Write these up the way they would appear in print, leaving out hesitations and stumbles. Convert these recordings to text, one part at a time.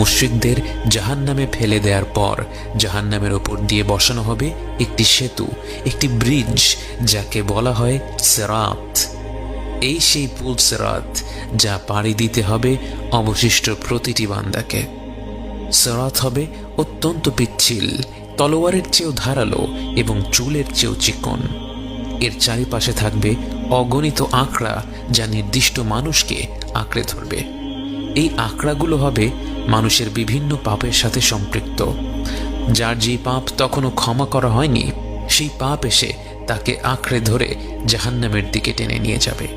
মুশরিকদের জাহান্নামে ফেলে দেওয়ার পর জাহান্নামের ওপর দিয়ে বসানো হবে একটি সেতু, একটি ব্রিজ, যাকে বলা হয় সিরাত। এই সেই পুল সিরাত যা পাড়ি দিতে হবে অবশিষ্ট প্রতিটি বান্দাকে। সিরাত হবে অত্যন্ত পিচ্ছিল, তলোয়ারের চেয়েও ধারালো এবং চুলের চেয়েও চিকন। এর চারিপাশে থাকবে অগণিত আঁকড়া যা নির্দিষ্ট মানুষকে আঁকড়ে ধরবে। এই আঁকড়াগুলো হবে মানুষের বিভিন্ন পাপের সাথে সম্পৃক্ত। যার যে পাপ তখনও ক্ষমা করা হয়নি, সেই পাপ এসে তাকে আঁকড়ে ধরে জাহান্নামের দিকে টেনে নিয়ে যাবে।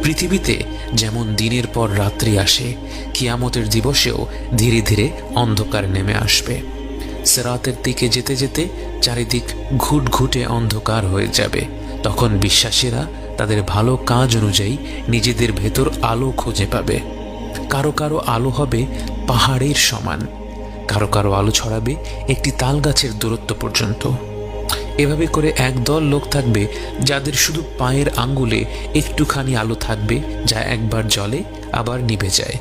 পৃথিবীতে যেমন দিনের পর রাত্রি আসে, কিয়ামতের দিবসেও ধীরে ধীরে অন্ধকার নেমে আসবে। সিরাতের দিকে যেতে যেতে চারিদিক ঘুটঘুটে অন্ধকার হয়ে যাবে। তখন বিশ্বাসীরা তাদের ভালো কাজ অনুযায়ী নিজেদের ভেতর আলো খুঁজে পাবে। কারো কারো আলো হবে পাহাড়ের সমান, কারো কারো আলো ছড়াবে একটি তাল গাছের দূরত্ব পর্যন্ত। এভাবে করে একদল লোক থাকবে যাদের শুধু পায়ের আঙ্গুলে একটুখানি আলো থাকবে, যা একবার জ্বলে আবার নিভে যায়।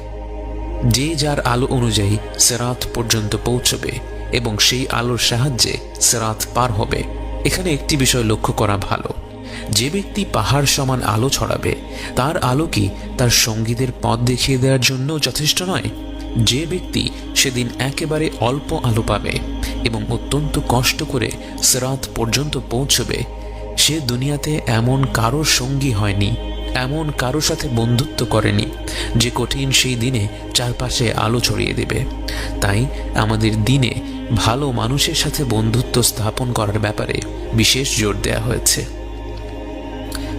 যে যার আলো অনুযায়ী সিরাত পর্যন্ত পৌঁছবে এবং সেই আলোর সাহায্যে সিরাত পার হবে। এখানে একটি বিষয় লক্ষ্য করা ভালো, যে ব্যক্তি পাহাড় সমান আলো ছড়াবে তার আলো কি তার সঙ্গীদের পথ দেখিয়ে দেওয়ার জন্য যথেষ্ট নয়? যে ব্যক্তি সেদিন একেবারে অল্প আলো পাবে এবং অত্যন্ত কষ্ট করে সিরাত পর্যন্ত পৌঁছবে, সে দুনিয়াতে এমন কারো সঙ্গী হয়নি, এমন কারো সাথে বন্ধুত্ব করেনি যে কঠিন সেই দিনে চারপাশে আলো ছড়িয়ে দেবে। তাই আমাদের দিনে ভালো মানুষের সাথে বন্ধুত্ব স্থাপন করার ব্যাপারে বিশেষ জোর দেওয়া হয়েছে।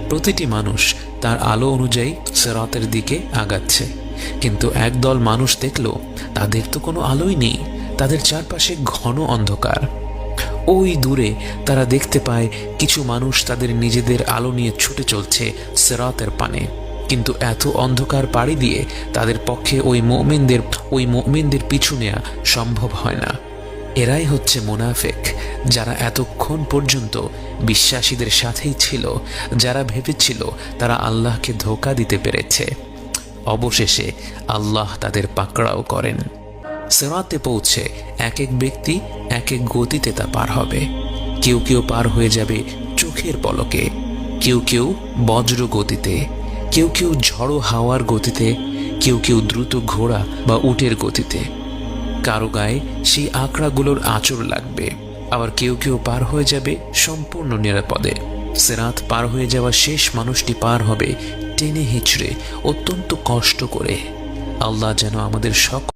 প্রতিটি মানুষ তার আলো অনুযায়ী সিরাতের দিকে আগাচ্ছে, কিন্তু একদল মানুষ দেখলো তাদের তো কোনো আলোই নেই, তাদের চারপাশে ঘন অন্ধকার। ওই দূরে তারা দেখতে পায় কিছু মানুষ তাদের নিজেদের আলো নিয়ে ছুটে চলছে সিরাতের পানে, কিন্তু এত অন্ধকার পাড়ি দিয়ে তাদের পক্ষে ওই মুমিনদের পিছু নেওয়া সম্ভব হয় না। এরাই হচ্ছে মুনাফিক, যারা এতক্ষণ পর্যন্ত বিশ্বাসীদের সাথেই ছিল, যারা ভেবেছিল তারা আল্লাহকে ধোঁকা দিতে পেরেছে। অবশেষে আল্লাহ তাদের পাকড়াও করেন। সিরাতে পৌঁছে এক এক ব্যক্তি এক এক গতিতে তা পার হবে। কেউ কেউ পার হয়ে যাবে চোখের পলকে, কেউ কেউ বজ্র গতিতে, কেউ কেউ ঝড়ো হাওয়ার গতিতে, কেউ কেউ দ্রুত ঘোড়া বা উটের গতিতে। কারো গায়ে সেই আঁকড়াগুলোর আঁচড় লাগবে, আবার কেউ কেউ পার হয়ে যাবে সম্পূর্ণ নিরাপদে। সিরাত পার হয়ে যাওয়া শেষ মানুষটি পার হবে টেনে হিচড়ে, অত্যন্ত কষ্ট করে। আল্লাহ যেন আমাদের সকল